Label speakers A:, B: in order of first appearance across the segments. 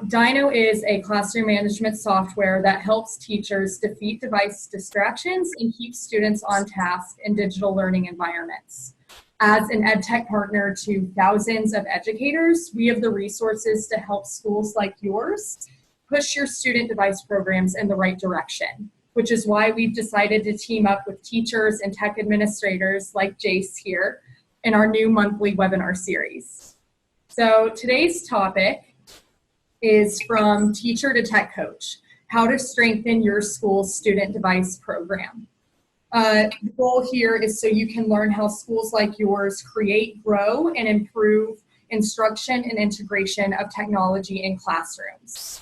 A: Dyknow is a classroom management software that helps teachers defeat device distractions and keep students on task in digital learning environments. As an edtech partner to thousands of educators, we have the resources to help schools like yours push your student device programs in the right direction, which is why we've decided to team up with teachers and tech administrators like Jace here in our new monthly webinar series. So today's topic is from teacher to tech coach, how to strengthen your school's student device program. The goal here is so you can learn how schools like yours create, grow, and improve instruction and integration of technology in classrooms.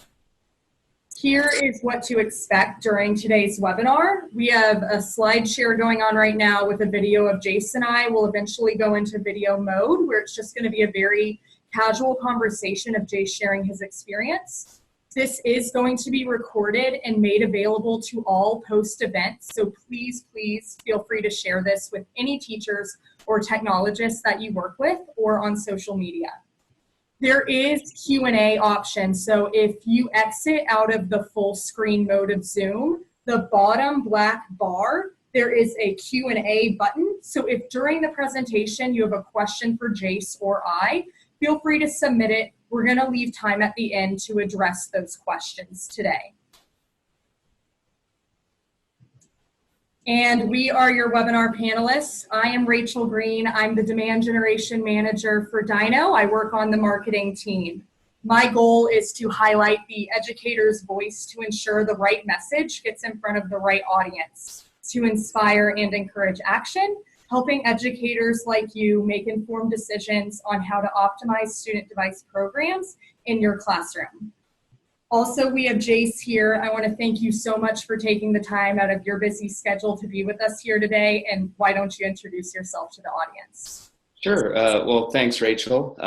A: Here is what to expect during today's webinar. We have a slide share going on right now with a video of Jace and I. We'll eventually go into video mode where it's just going to be a very casual conversation of Jace sharing his experience. This is going to be recorded and made available to all post-event, so please feel free to share this with any teachers or technologists that you work with or on social media. There is Q&A option, so if you exit out of the full screen mode of Zoom, the bottom black bar, there is a Q&A button, so if during the presentation you have a question for Jace or I, feel free to submit it. We're going to leave time at the end to address those questions today. And we are your webinar panelists. I am Rachel Green. I'm the demand generation manager for Dyknow. I work on the marketing team. My goal is to highlight the educator's voice to ensure the right message gets in front of the right audience, to inspire and encourage action, helping educators like you make informed decisions on how to optimize student device programs in your classroom. Also, we have Jace here. I want to thank you so much for taking the time out of your busy schedule to be with us here today, and why don't you introduce yourself to the audience?
B: Sure. Well, thanks, Rachel.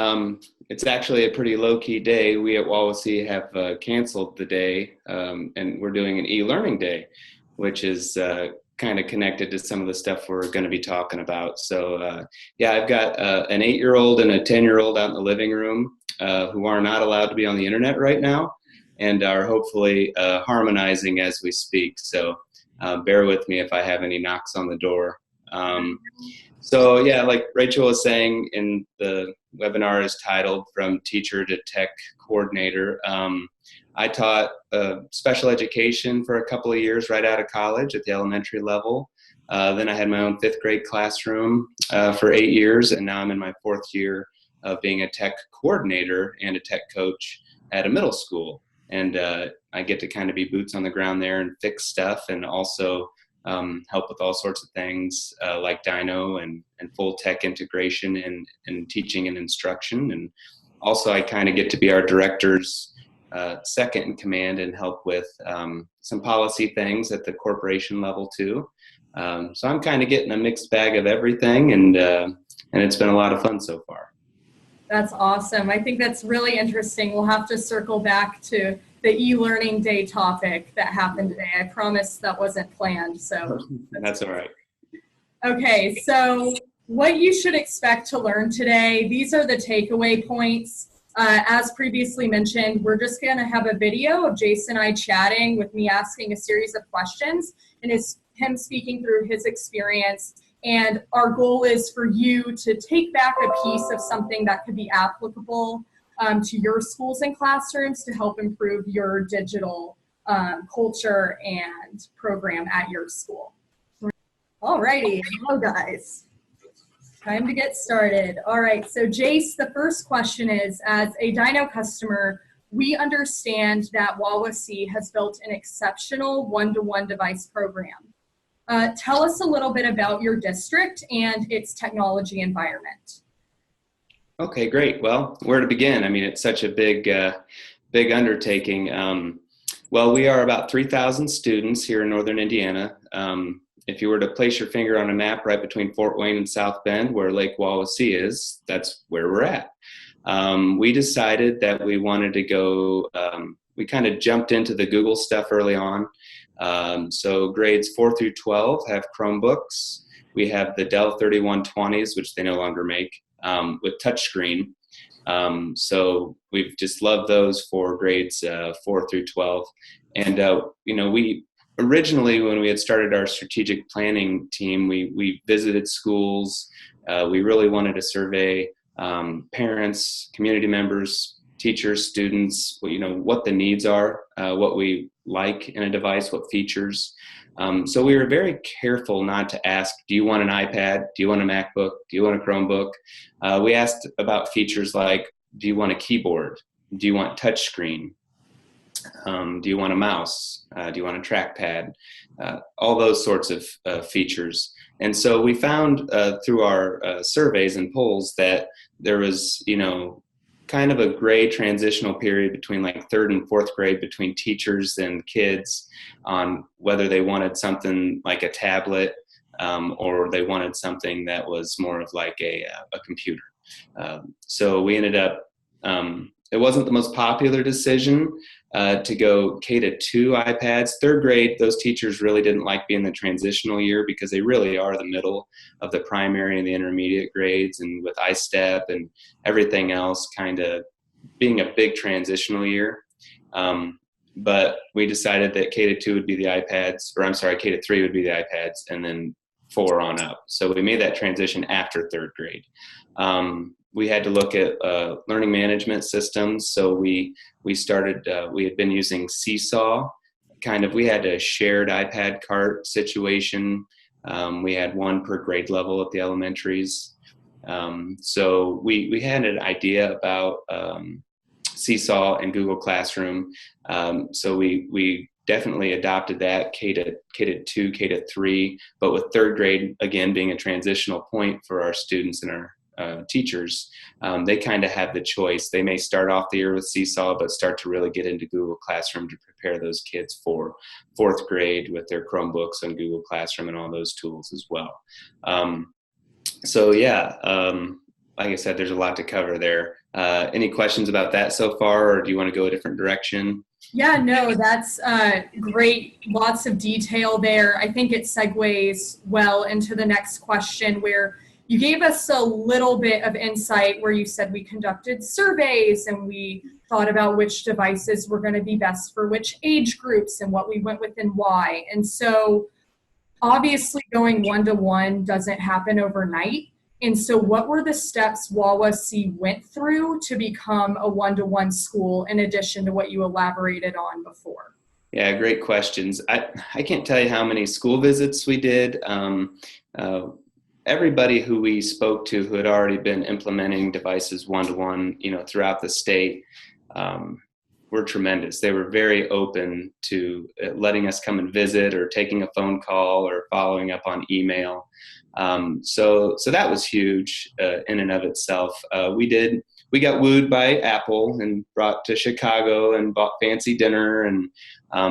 B: It's actually a pretty low-key day. We at Wawasee have canceled the day, and we're doing an e-learning day, which is kind of connected to some of the stuff we're going to be talking about. So yeah, I've got an 8-year-old and a 10-year-old out in the living room who are not allowed to be on the internet right now and are hopefully harmonizing as we speak. So bear with me if I have any knocks on the door. So yeah, like Rachel was saying, in the webinar is titled From Teacher to Tech Coordinator. I taught special education for a couple of years right out of college at the elementary level. Then I had my own 5th grade classroom for 8 years, and now I'm in my 4th year of being a tech coordinator and a tech coach at a middle school. And I get to kind of be boots on the ground there and fix stuff, and also help with all sorts of things like Dyknow and full tech integration in teaching and instruction. And also I kind of get to be our director's second in command and help with some policy things at the corporation level too. So I'm kind of getting a mixed bag of everything, and it's been a lot of fun so far.
A: That's awesome. I think that's really interesting. We'll have to circle back to the e-learning day topic that happened today. I promise that wasn't planned. So
B: that's all right.
A: Okay, so what you should expect to learn today, these are the takeaway points. As previously mentioned, we're just going to have a video of Jason and I chatting with me asking a series of questions, and him speaking through his experience. And our goal is for you to take back a piece of something that could be applicable to your schools and classrooms to help improve your digital culture and program at your school. Alrighty, hello guys. Time to get started. All right, so Jace, the first question is, as a Dyknow customer, we understand that Wawasee has built an exceptional one-to-one device program. Tell us a little bit about your district and its technology environment.
B: Okay, great. Well, where to begin? I mean, it's such a big undertaking. Well, we are about 3,000 students here in Northern Indiana. If you were to place your finger on a map right between Fort Wayne and South Bend, where Lake Wawasee is, that's where we're at. We decided that we wanted to go, we kind of jumped into the Google stuff early on. So grades 4 through 12 have Chromebooks. We have the Dell 3120s, which they no longer make, with touchscreen. So we've just loved those for grades 4 through 12. And, we originally, when we had started our strategic planning team, we visited schools. We really wanted to survey parents, community members, teachers, students, what the needs are, what we like in a device, what features. So we were very careful not to ask, do you want an iPad? Do you want a MacBook? Do you want a Chromebook? We asked about features like, do you want a keyboard? Do you want touchscreen? Do you want a mouse? Do you want a trackpad? All those sorts of features. And so we found through our surveys and polls that there was, kind of a gray transitional period between like third and fourth grade between teachers and kids on whether they wanted something like a tablet or they wanted something that was more of like a computer. So we ended up, it wasn't the most popular decision to go K-2 iPads. Third grade, those teachers really didn't like being the transitional year because they really are the middle of the primary and the intermediate grades, and with iStep and everything else kind of being a big transitional year. But we decided that K-2 would be the iPads, or I'm sorry, K-3 would be the iPads, and then 4 on up. So we made that transition after third grade. We had to look at learning management systems. So we started, we had been using Seesaw. We had a shared iPad cart situation. We had one per grade level at the elementaries. So we had an idea about Seesaw and Google Classroom. So we definitely adopted that K-2, K-3, but with third grade, again, being a transitional point for our students and our teachers, they kind of have the choice. They may start off the year with Seesaw, but start to really get into Google Classroom to prepare those kids for fourth grade with their Chromebooks and Google Classroom and all those tools as well. Like I said, there's a lot to cover there. Any questions about that so far, or do you want to go a different direction?
A: Yeah, no, that's great. Lots of detail there. I think it segues well into the next question, where you gave us a little bit of insight where you said we conducted surveys and we thought about which devices were going to be best for which age groups and what we went with and why. And so obviously going one-to-one doesn't happen overnight. And so what were the steps WAWA-C went through to become a one-to-one school in addition to what you elaborated on before?
B: Yeah, great questions. I can't tell you how many school visits we did. Everybody who we spoke to who had already been implementing devices one-to-one, throughout the state, were tremendous. They were very open to letting us come and visit or taking a phone call or following up on email. So that was huge in and of itself. We got wooed by Apple and brought to Chicago and bought fancy dinner. And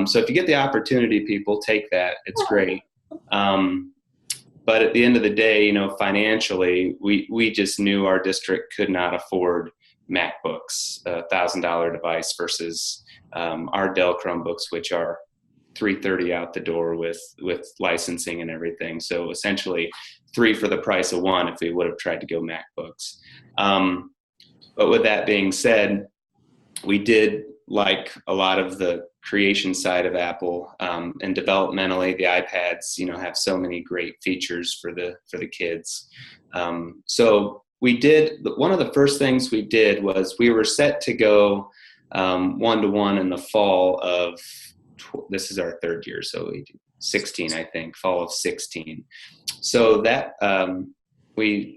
B: so if you get the opportunity, people take that. It's great. But at the end of the day, financially, we just knew our district could not afford MacBooks, $1,000 device versus our Dell Chromebooks, which are $330 out the door with licensing and everything. So essentially 3 for the price of 1 if we would have tried to go MacBooks. But with that being said, we did like a lot of the creation side of Apple, and developmentally, the iPads, have so many great features for the kids. So we did, one of the first things we did was we were set to go one-to-one in the fall of, this is our third year, so 16, I think, fall of 16. So that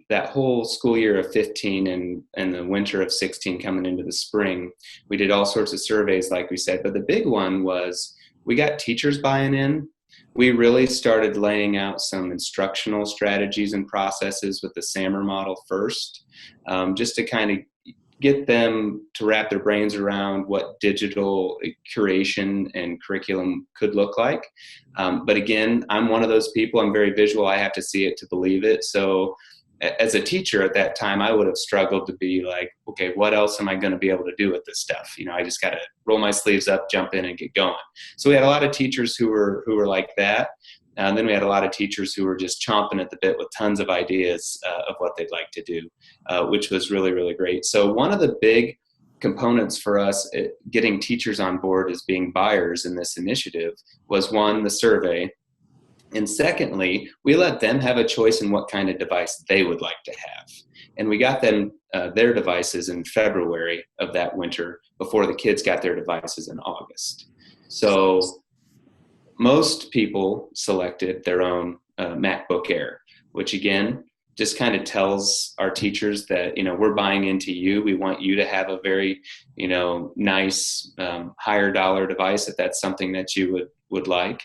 B: that whole school year of 15 and the winter of 16 coming into the spring, we did all sorts of surveys, like we said. But the big one was we got teachers buying in. We really started laying out some instructional strategies and processes with the SAMR model first, just to kind of get them to wrap their brains around what digital curation and curriculum could look like. But again, I'm one of those people, I'm very visual. I have to see it to believe it. So as a teacher at that time, I would have struggled to be like, okay, what else am I going to be able to do with this stuff? I just got to roll my sleeves up, jump in and get going. So we had a lot of teachers who were like that. And then we had a lot of teachers who were just chomping at the bit with tons of ideas of what they'd like to do, which was really, really great. So one of the big components for us getting teachers on board as being buyers in this initiative was, one, the survey. And secondly, we let them have a choice in what kind of device they would like to have. And we got them their devices in February of that winter before the kids got their devices in August. So most people selected their own MacBook Air, which again, just kind of tells our teachers that, we're buying into you. We want you to have a very, nice, higher dollar device if that's something that you would like.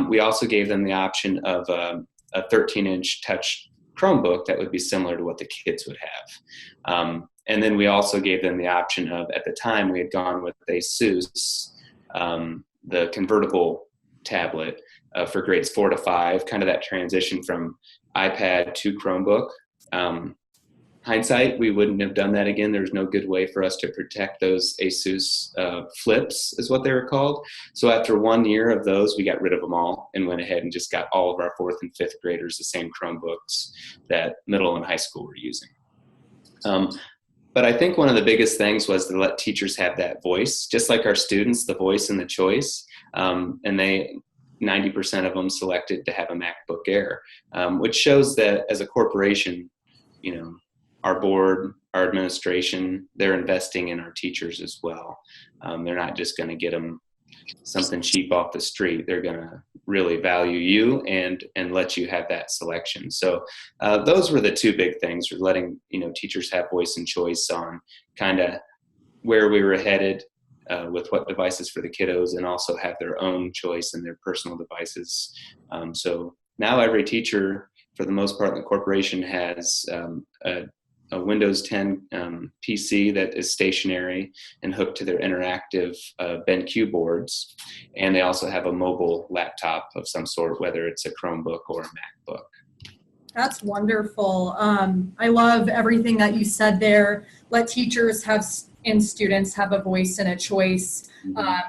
B: We also gave them the option of a 13-inch touch Chromebook that would be similar to what the kids would have. And then we also gave them the option of, at the time, we had gone with ASUS, the convertible tablet for grades 4 to 5, kind of that transition from iPad to Chromebook. Hindsight, we wouldn't have done that again. There's no good way for us to protect those ASUS flips, is what they were called. So after 1 year of those, we got rid of them all and went ahead and just got all of our 4th and 5th graders the same Chromebooks that middle and high school were using. But I think one of the biggest things was to let teachers have that voice, just like our students, the voice and the choice. And 90% of them selected to have a MacBook Air, which shows that as a corporation, our board, our administration, they're investing in our teachers as well. They're not just going to get them something cheap off the street. They're going to really value you and let you have that selection. So those were the two big things, were letting teachers have voice and choice on kind of where we were headed with what devices for the kiddos, and also have their own choice in their personal devices. So now every teacher, for the most part in the corporation, has a Windows 10 PC that is stationary and hooked to their interactive BenQ boards. And they also have a mobile laptop of some sort, whether it's a Chromebook or a MacBook.
A: That's wonderful. I love everything that you said there. Let teachers and students have a voice and a choice.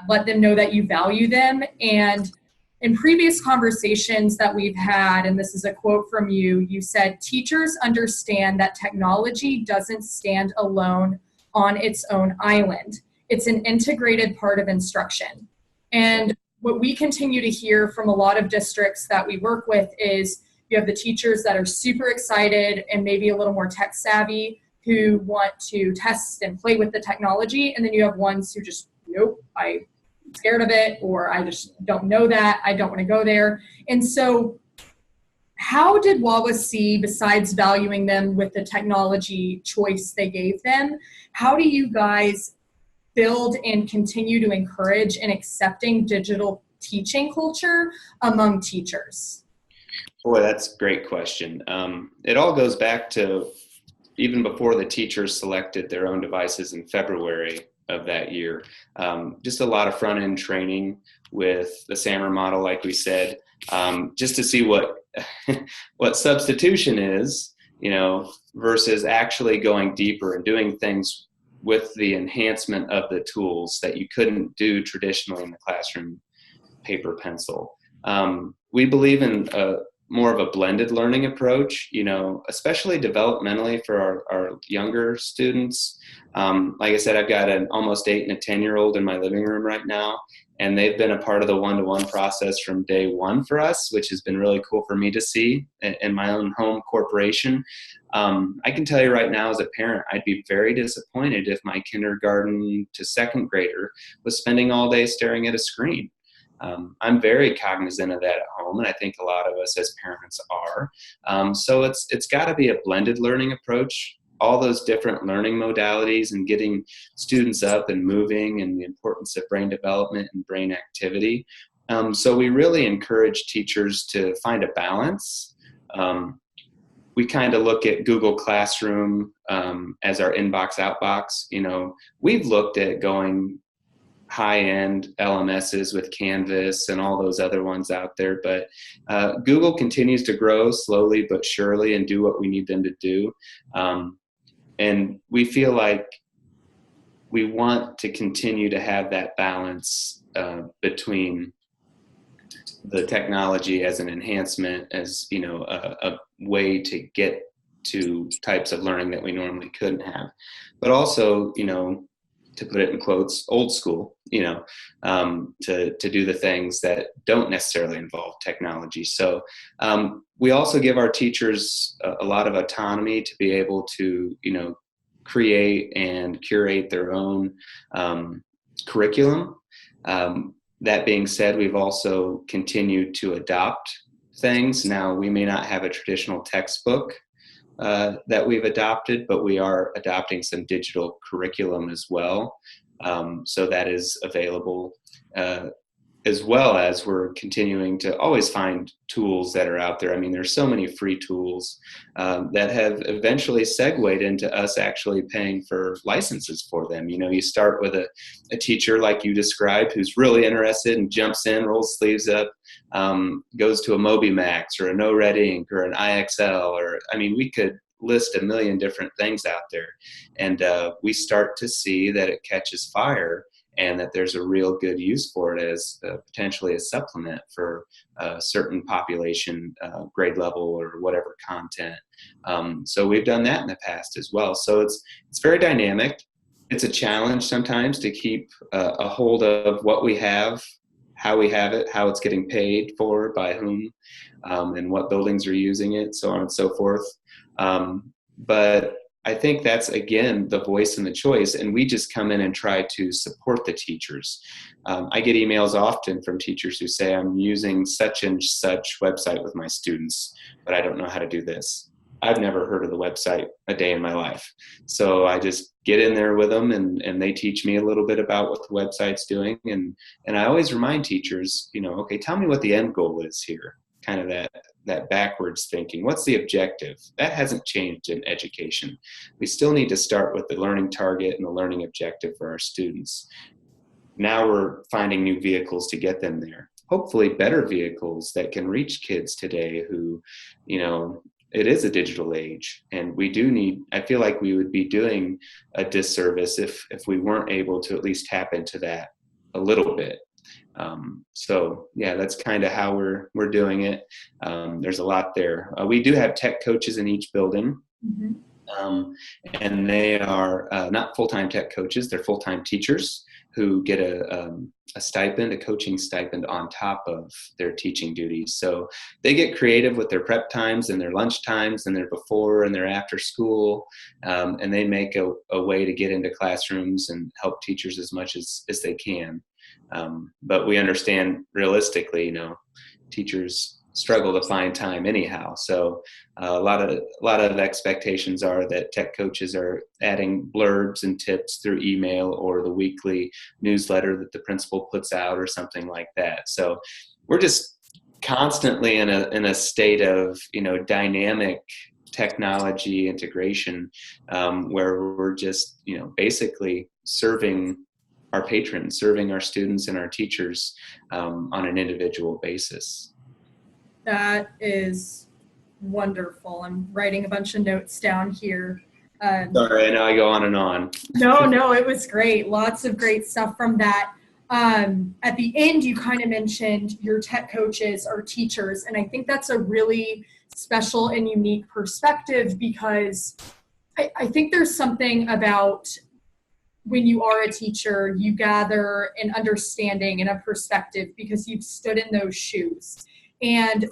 A: Let them know that you value them. And in previous conversations that we've had, and this is a quote from you, you said, teachers understand that technology doesn't stand alone on its own island. It's an integrated part of instruction. And what we continue to hear from a lot of districts that we work with is you have the teachers that are super excited and maybe a little more tech savvy who want to test and play with the technology. And then you have ones who just, nope, I'm scared of it, or I just don't know that, I don't want to go there. And so how did Wawasee, besides valuing them with the technology choice they gave them, how do you guys build and continue to encourage an accepting digital teaching culture among teachers?
B: Boy, that's a great question. It all goes back to even before the teachers selected their own devices in February of that year. Just a lot of front-end training with the SAMR model, like we said, just to see what substitution is, versus actually going deeper and doing things with the enhancement of the tools that you couldn't do traditionally in the classroom, paper, pencil. We believe in more of a blended learning approach, especially developmentally for our younger students. Like I said, I've got an almost 8 and a 10-year-old in my living room right now, and they've been a part of the one-to-one process from day one for us, which has been really cool for me to see in my own home corporation. I can tell you right now, as a parent, I'd be very disappointed if my kindergarten to 2nd grader was spending all day staring at a screen. I'm very cognizant of that at home, and I think a lot of us as parents are. So it's got to be a blended learning approach, all those different learning modalities and getting students up and moving, and the importance of brain development and brain activity. So we really encourage teachers to find a balance. We kind of look at Google Classroom as our inbox outbox. We've looked at going high-end LMSs with Canvas and all those other ones out there, but Google continues to grow slowly but surely and do what we need them to do. And we feel like we want to continue to have that balance between the technology as an enhancement, as a way to get to types of learning that we normally couldn't have, but also to put it in quotes, old school, to do the things that don't necessarily involve technology. So we also give our teachers a lot of autonomy to be able to create and curate their own curriculum. That being said, we've also continued to adopt things. Now, we may not have a traditional textbook that we've adopted, but we are adopting some digital curriculum as well. So that is available, as well as we're continuing to always find tools that are out there. I mean, there's so many free tools that have eventually segued into us actually paying for licenses for them. You start with a teacher like you described who's really interested and jumps in, rolls sleeves up, goes to a MobiMax or a No Red Ink or an IXL, or we could list a million different things out there. And we start to see that it catches fire and that there's a real good use for it as potentially a supplement for a certain population, grade level or whatever content. So we've done that in the past as well. So it's very dynamic. It's a challenge sometimes to keep a hold of what we have, how we have it, how it's getting paid for, by whom, and what buildings are using it, so on and so forth. But I think that's, again, the voice and the choice, and we just come in and try to support the teachers. I get emails often from teachers who say, I'm using such and such website with my students, but I don't know how to do this. I've never heard of the website a day in my life. So I just get in there with them and they teach me a little bit about what the website's doing. And I always remind teachers, okay, tell me what the end goal is here. Kind of that backwards thinking. What's the objective? That hasn't changed in education. We still need to start with the learning target and the learning objective for our students. Now we're finding new vehicles to get them there. Hopefully better vehicles that can reach kids today who, it is a digital age, and we do need, I feel like we would be doing a disservice if we weren't able to at least tap into that a little bit. So yeah, that's kind of how we're doing it. There's a lot there. We do have tech coaches in each building. Mm-hmm. And they are not full-time tech coaches, they're full-time teachers who get a stipend, a coaching stipend on top of their teaching duties. So they get creative with their prep times and their lunch times and their before and their after school, and they make a way to get into classrooms and help teachers as much as they can. But we understand realistically, teachers struggle to find time anyhow. So a lot of expectations are that tech coaches are adding blurbs and tips through email or the weekly newsletter that the principal puts out or something like that. So we're just constantly in a state of dynamic technology integration, where we're just basically serving our patrons, serving our students and our teachers on an individual basis.
A: That is wonderful. I'm writing a bunch of notes down here.
B: Sorry, I know I go on and on.
A: No, it was great. Lots of great stuff from that. At the end, you kind of mentioned your tech coaches are teachers, and I think that's a really special and unique perspective, because I think there's something about when you are a teacher, you gather an understanding and a perspective because you've stood in those shoes. And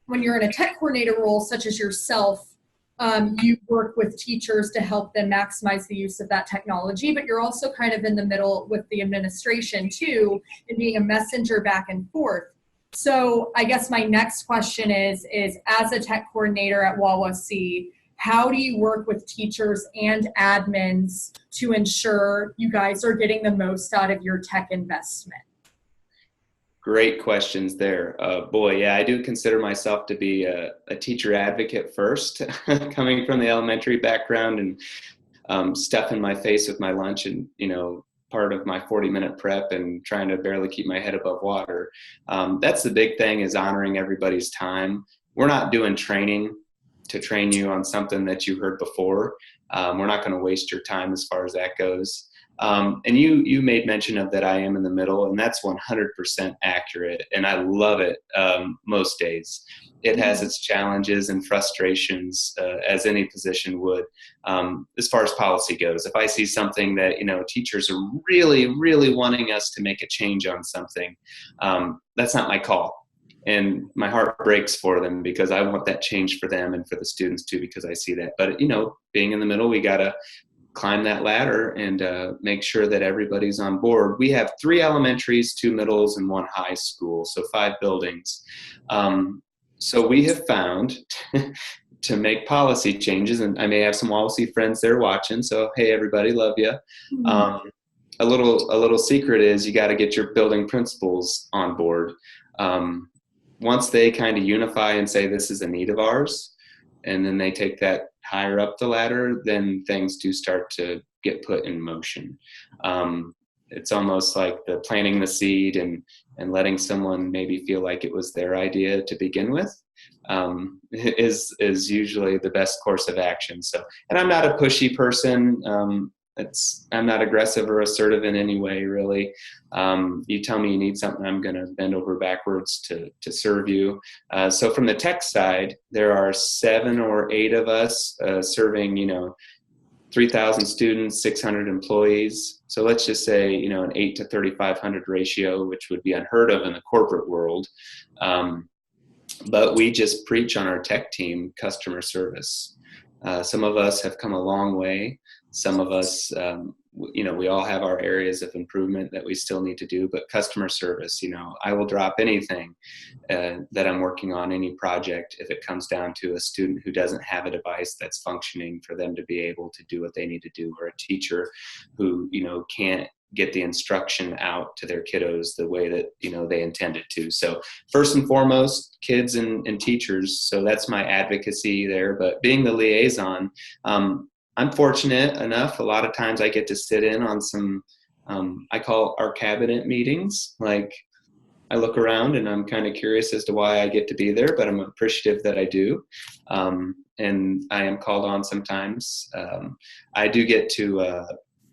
A: when you're in a tech coordinator role, such as yourself, you work with teachers to help them maximize the use of that technology, but you're also kind of in the middle with the administration too, and being a messenger back and forth. So I guess my next question is as a tech coordinator at WAWC, how do you work with teachers and admins to ensure you guys are getting the most out of your tech investment?
B: Great questions there. Yeah, I do consider myself to be a teacher advocate first, coming from the elementary background and stuffing my face with my lunch and, part of my 40-minute prep and trying to barely keep my head above water. That's the big thing, is honoring everybody's time. We're not doing training to train you on something that you heard before. We're not going to waste your time as far as that goes. And you made mention of that I am in the middle, and that's 100% accurate, and I love it most days. It has its challenges and frustrations, as any position would, as far as policy goes. If I see something that, teachers are really, really wanting us to make a change on something, that's not my call. And my heart breaks for them because I want that change for them and for the students too, because I see that. But, being in the middle, we got to climb that ladder and make sure that everybody's on board. We have 3 elementaries, 2 middles, and 1 high school, so 5 buildings. So we have found to make policy changes, and I may have some Wawasee friends there watching, so hey everybody, love you. A little secret is you got to get your building principals on board. Once they kind of unify and say this is a need of ours, and then they take that higher up the ladder, then things do start to get put in motion. It's almost like the planting the seed and letting someone maybe feel like it was their idea to begin with, is usually the best course of action. So, and I'm not a pushy person. I'm not aggressive or assertive in any way, really. You tell me you need something, I'm going to bend over backwards to serve you. So from the tech side, there are 7 or 8 of us serving, 3,000 students, 600 employees. So let's just say, an 8 to 3,500 ratio, which would be unheard of in the corporate world. But we just preach on our tech team customer service. Some of us have come a long way. Some of us, we all have our areas of improvement that we still need to do, but customer service, I will drop anything that I'm working on, any project, if it comes down to a student who doesn't have a device that's functioning for them to be able to do what they need to do, or a teacher who, can't get the instruction out to their kiddos the way that, they intended to. So first and foremost, kids and teachers. So that's my advocacy there. But being the liaison, I'm fortunate enough, a lot of times I get to sit in on some, I call our cabinet meetings. Like, I look around and I'm kind of curious as to why I get to be there, but I'm appreciative that I do. And I am called on sometimes. I do get to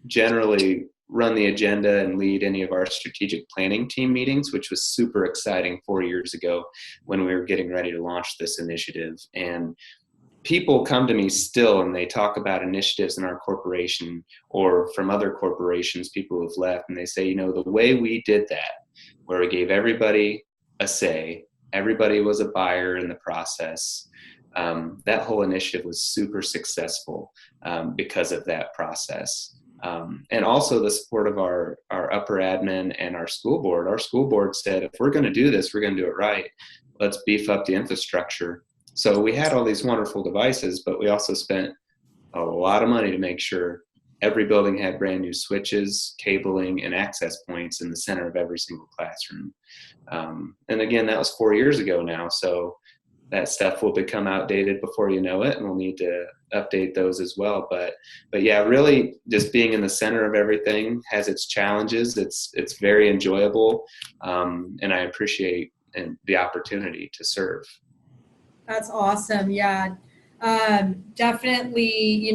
B: generally run the agenda and lead any of our strategic planning team meetings, which was super exciting 4 years ago when we were getting ready to launch this initiative. And people come to me still and they talk about initiatives in our corporation or from other corporations, people who've left, and they say, the way we did that, where we gave everybody a say, everybody was a buyer in the process, that whole initiative was super successful because of that process. And also the support of our upper admin and our school board. Our school board said, if we're going to do this, we're going to do it right. Let's beef up the infrastructure. So we had all these wonderful devices, but we also spent a lot of money to make sure every building had brand new switches, cabling, and access points in the center of every single classroom. And again, that was 4 years ago now. So that stuff will become outdated before you know it, and we'll need to update those as well. But yeah, really just being in the center of everything has its challenges. It's very enjoyable, and I appreciate the opportunity to serve.
A: That's awesome. Yeah. Definitely,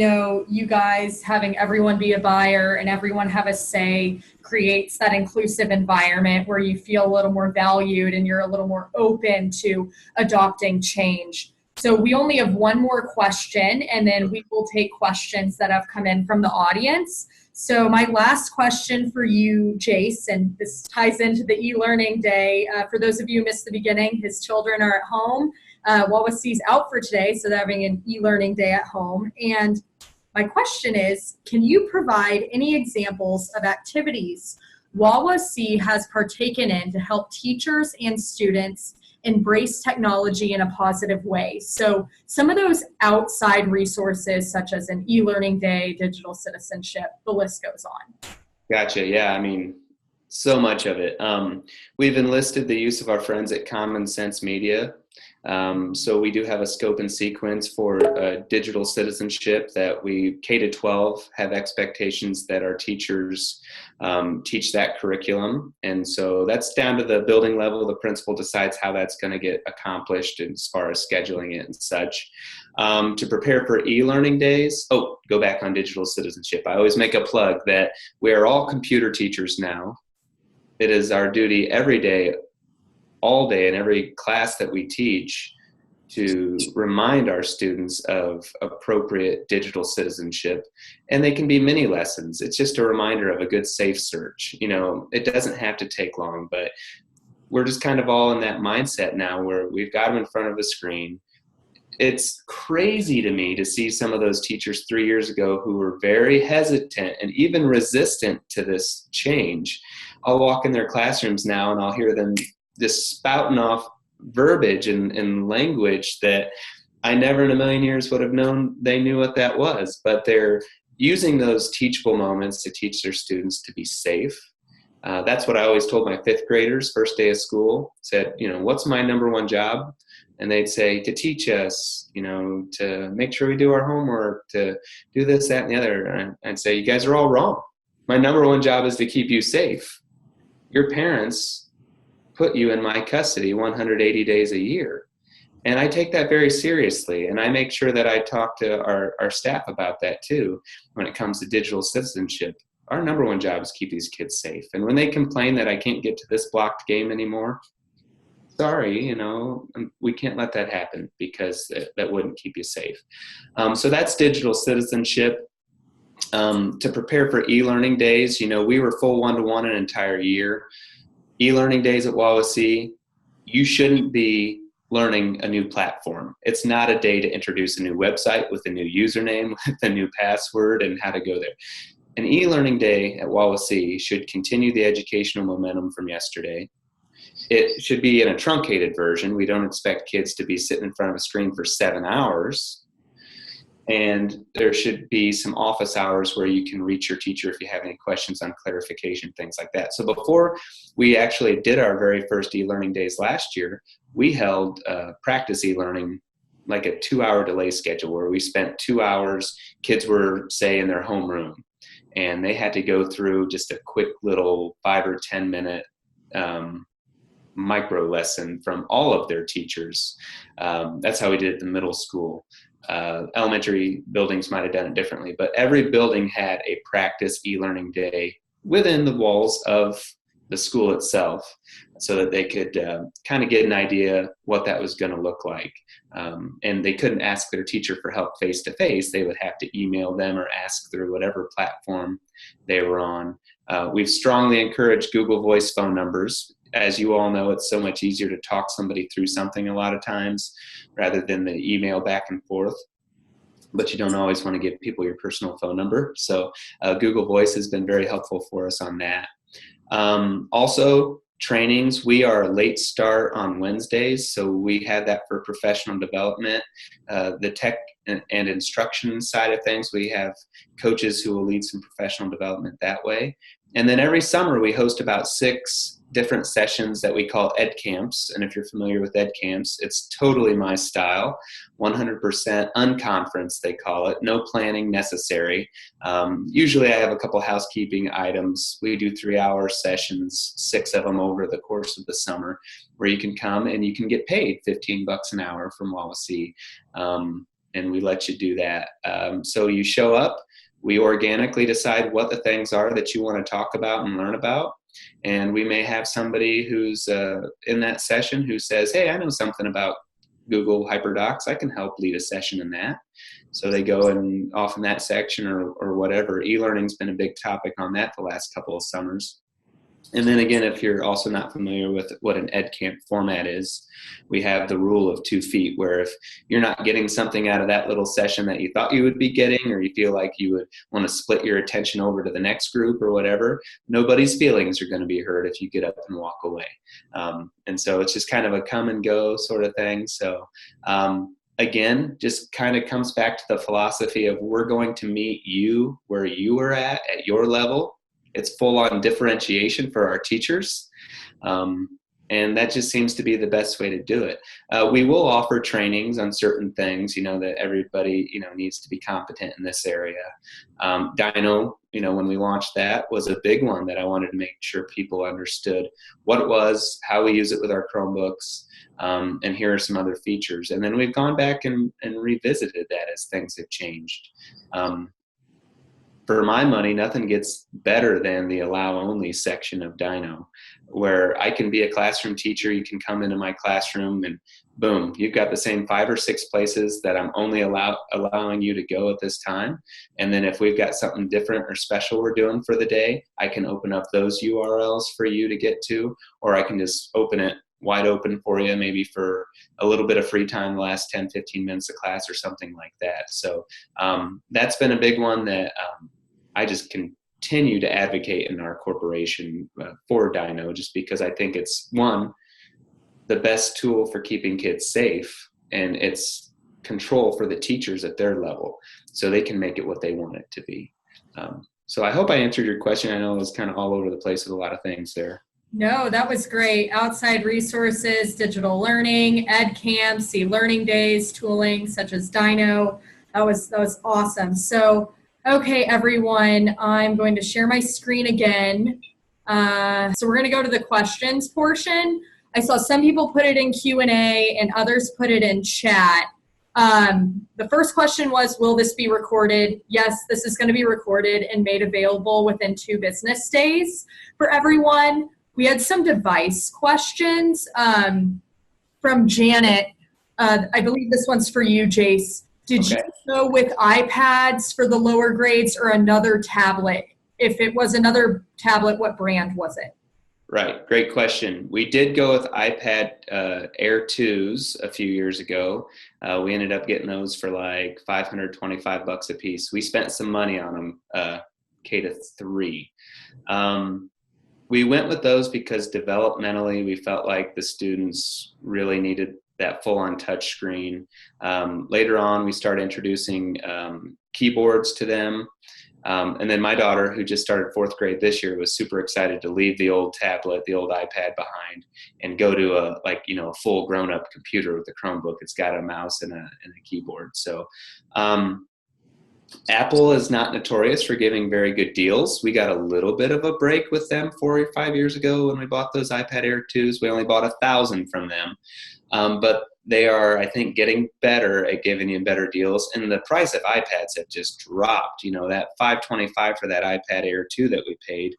A: you guys having everyone be a buyer and everyone have a say creates that inclusive environment where you feel a little more valued and you're a little more open to adopting change. So we only have one more question, and then we will take questions that have come in from the audience. So my last question for you, Jace, and this ties into the e-learning day. For those of you who missed the beginning, his children are at home. Wawasee's out for today, so they're having an e-learning day at home. And my question is, can you provide any examples of activities Wawasee has partaken in to help teachers and students embrace technology in a positive way? So some of those outside resources, such as an e-learning day, digital citizenship, the list goes on.
B: Gotcha. Yeah, so much of it. We've enlisted the use of our friends at Common Sense Media. So we do have a scope and sequence for digital citizenship that we, K to 12, have expectations that our teachers teach that curriculum. And so that's down to the building level. The principal decides how that's going to get accomplished as far as scheduling it and such. To prepare for e-learning days, go back on digital citizenship. I always make a plug that we are all computer teachers now. It is our duty every day, all day, in every class that we teach, to remind our students of appropriate digital citizenship. And they can be mini lessons. It's just a reminder of a good safe search. It doesn't have to take long, but we're just kind of all in that mindset now where we've got them in front of a screen. It's crazy to me to see some of those teachers 3 years ago who were very hesitant and even resistant to this change. I'll walk in their classrooms now and I'll hear them just spouting off verbiage and language that I never in a million years would have known they knew what that was. But they're using those teachable moments to teach their students to be safe. That's what I always told my fifth graders first day of school. Said, what's my number one job? And they'd say, to teach us, to make sure we do our homework, to do this, that, and the other. And I'd say, you guys are all wrong. My number one job is to keep you safe. Your parents put you in my custody 180 days a year. And I take that very seriously. And I make sure that I talk to our staff about that too when it comes to digital citizenship. Our number one job is keep these kids safe. And when they complain that I can't get to this blocked game anymore, sorry, we can't let that happen because that wouldn't keep you safe. So that's digital citizenship. To prepare for e-learning days, we were full one-to-one an entire year. E-learning days at Wawasee, you shouldn't be learning a new platform. It's not a day to introduce a new website with a new username, with a new password, and how to go there. An e-learning day at Wawasee should continue the educational momentum from yesterday. It should be in a truncated version. We don't expect kids to be sitting in front of a screen for 7 hours. And there should be some office hours where you can reach your teacher if you have any questions on clarification, things like that. So before we actually did our very first e-learning days last year, we held practice e-learning, like a 2-hour delay schedule where we spent 2 hours, kids were, say, in their homeroom, and they had to go through just a quick little 5 or 10 minute micro lesson from all of their teachers. That's how we did it in middle school. Elementary buildings might have done it differently, but every building had a practice e-learning day within the walls of the school itself so that they could kind of get an idea what that was going to look like. And they couldn't ask their teacher for help face-to-face. They would have to email them or ask through whatever platform they were on. We've strongly encouraged Google Voice phone numbers. As you all know, it's so much easier to talk somebody through something a lot of times rather than the email back and forth. But you don't always want to give people your personal phone number. So Google Voice has been very helpful for us on that. Also, trainings. We are a late start on Wednesdays, so we have that for professional development. The tech and instruction side of things, we have coaches who will lead some professional development that way. And then every summer we host about 6 different sessions that we call ed camps. And if you're familiar with ed camps, it's totally my style, 100% unconference, they call it, no planning necessary. Usually I have a couple housekeeping items. We do 3-hour sessions, 6 of them over the course of the summer, where you can come and you can get paid $15 an hour from Wawasee. And we let you do that. So you show up, we organically decide what the things are that you want to talk about and learn about. And we may have somebody who's in that session who says, hey, I know something about Google HyperDocs. I can help lead a session in that. So they go and off in that section or whatever. E-learning's been a big topic on that the last couple of summers. And then again, if you're also not familiar with what an ed camp format is, we have the rule of 2 feet, where if you're not getting something out of that little session that you thought you would be getting, or you feel like you would want to split your attention over to the next group or whatever, nobody's feelings are going to be hurt if you get up and walk away. And so it's just kind of a come and go sort of thing. So again, just kind of comes back to the philosophy of we're going to meet you where you are at your level. It's full on differentiation for our teachers. And And that just seems to be the best way to do it. We will offer trainings on certain things, that everybody, needs to be competent in this area. Dyknow, when we launched that, was a big one that I wanted to make sure people understood what it was, how we use it with our Chromebooks, and here are some other features. And then we've gone back and revisited that as things have changed. For my money, nothing gets better than the allow only section of Dyknow, where I can be a classroom teacher. You can come into my classroom and boom, you've got the same 5 or 6 places that I'm only allowing you to go at this time. And then if we've got something different or special we're doing for the day, I can open up those URLs for you to get to, or I can just open it wide open for you, maybe for a little bit of free time, the last 10, 15 minutes of class or something like that. So that's been a big one that I just continue to advocate in our corporation for Dyknow, just because I think it's, one, the best tool for keeping kids safe, and it's control for the teachers at their level so they can make it what they want it to be. So I hope I answered your question. I know it was kind of all over the place with a lot of things there.
A: No, that was great. Outside resources, digital learning, ed camps, e-learning days, tooling such as Dyknow. That was awesome. So, okay, everyone, I'm going to share my screen again. So we're going to go to the questions portion. I saw some people put it in Q&A and others put it in chat. The first question was, will this be recorded? Yes, this is going to be recorded and made available within 2 business days for everyone. We had some device questions from Janet. I believe this one's for you, Jace. Did you go with iPads for the lower grades or another tablet? If it was another tablet, what brand was it?
B: Right, great question. We did go with iPad Air 2s a few years ago. We ended up getting those for like $525 a piece. We spent some money on them, K-3. We went with those because developmentally we felt like the students really needed that full-on touch screen. Later on, we started introducing keyboards to them. And then my daughter, who just started 4th grade this year, was super excited to leave the old tablet, the old iPad behind and go to a full grown-up computer with a Chromebook. It's got a mouse and a keyboard. So Apple is not notorious for giving very good deals. We got a little bit of a break with them 4 or 5 years ago when we bought those iPad Air 2s. We only bought 1,000 from them. But they are, I think, getting better at giving you better deals. And the price of iPads have just dropped. That $525 for that iPad Air 2 that we paid,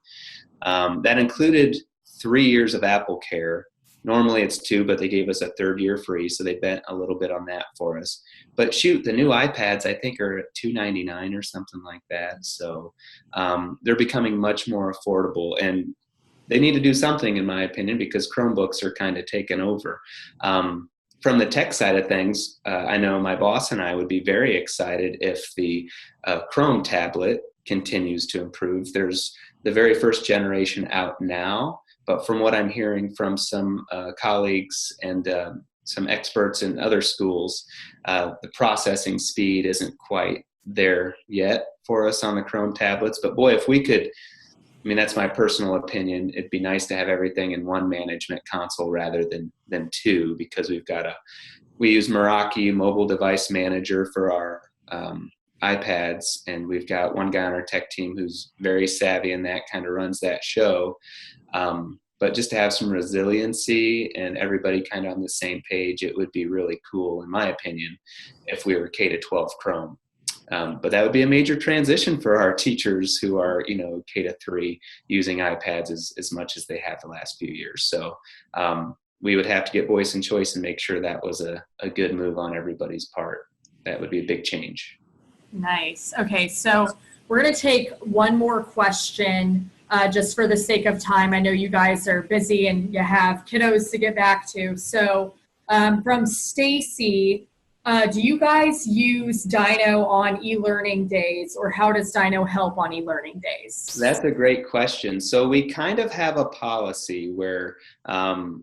B: that included 3 years of Apple Care. Normally it's 2, but they gave us a 3rd year free, so they bent a little bit on that for us. But shoot, the new iPads I think are at $299 or something like that. So they're becoming much more affordable, and they need to do something, in my opinion, because Chromebooks are kind of taken over. From the tech side of things, I know my boss and I would be very excited if the Chrome tablet continues to improve. There's the very first generation out now, but from what I'm hearing from some colleagues and some experts in other schools, the processing speed isn't quite there yet for us on the Chrome tablets. But boy, if we could, that's my personal opinion, it'd be nice to have everything in one management console rather than 2, because we use Meraki Mobile Device Manager for our iPads, and we've got one guy on our tech team who's very savvy and that kind of runs that show. But just to have some resiliency and everybody kind of on the same page, it would be really cool, in my opinion, if we were K-12 Chrome. But that would be a major transition for our teachers who are, K-3 using iPads as much as they have the last few years. So we would have to get voice and choice and make sure that was a good move on everybody's part. That would be a big change.
A: Nice. Okay, so we're going to take one more question just for the sake of time. I know you guys are busy and you have kiddos to get back to. So from Stacy, do you guys use Dyknow on e-learning days, or how does Dyknow help on e-learning days?
B: That's a great question. So we kind of have a policy where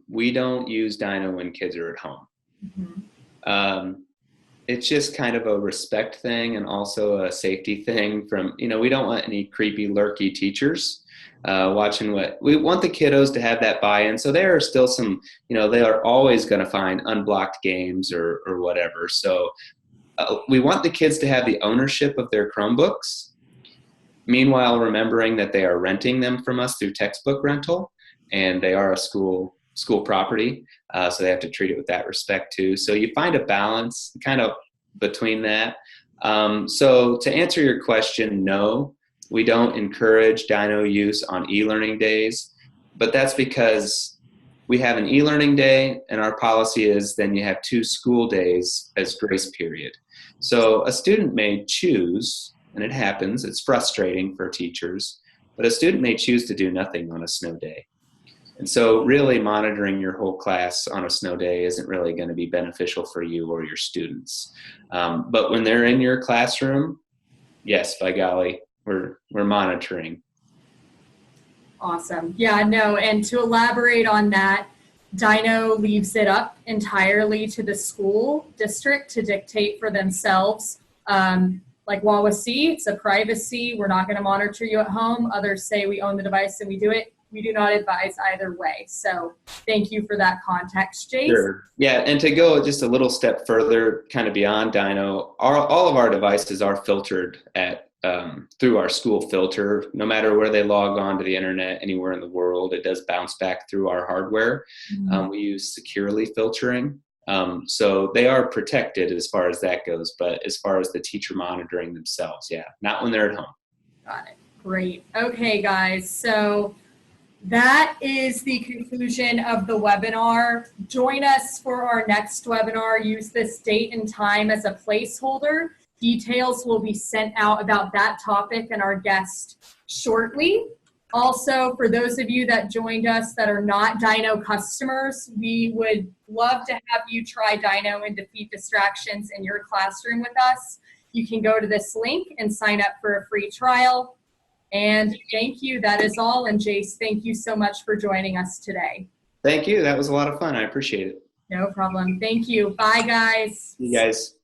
B: we don't use Dyknow when kids are at home. Mm-hmm. It's just kind of a respect thing and also a safety thing from, we don't want any creepy, lurky teachers. watching what we want the kiddos to have that buy-in. So there are still some, they are always going to find unblocked games or whatever. So we want the kids to have the ownership of their Chromebooks. Meanwhile, remembering that they are renting them from us through textbook rental, and they are a school property, so they have to treat it with that respect too. So you find a balance kind of between that. So to answer your question, no, we don't encourage Dyknow use on e-learning days, but that's because we have an e-learning day, and our policy is then you have 2 school days as grace period. So a student may choose, and it happens, it's frustrating for teachers, but a student may choose to do nothing on a snow day. And so really monitoring your whole class on a snow day isn't really going to be beneficial for you or your students. But when they're in your classroom, yes, by golly, we're monitoring.
A: Awesome. Yeah, no, and to elaborate on that, Dyknow leaves it up entirely to the school district to dictate for themselves. Like Wawasee, it's a privacy. We're not going to monitor you at home. Others say we own the device and we do it. We do not advise either way. So thank you for that context, Jace.
B: Sure. Yeah, and to go just a little step further, kind of beyond Dyknow, all of our devices are filtered through our school filter. No matter where they log on to the internet, anywhere in the world, it does bounce back through our hardware. Mm-hmm. We use securely filtering. So they are protected as far as that goes, but as far as the teacher monitoring themselves, yeah, not when they're at home.
A: Got it. Great. Okay, guys. So that is the conclusion of the webinar. Join us for our next webinar. Use this date and time as a placeholder. Details will be sent out about that topic and our guest shortly. Also, for those of you that joined us that are not Dyknow customers, we would love to have you try Dyknow and defeat distractions in your classroom with us. You can go to this link and sign up for a free trial. And thank you. That is all. And Jace, thank you so much for joining us today.
B: Thank you. That was a lot of fun. I appreciate it.
A: No problem. Thank you. Bye, guys.
B: See you guys.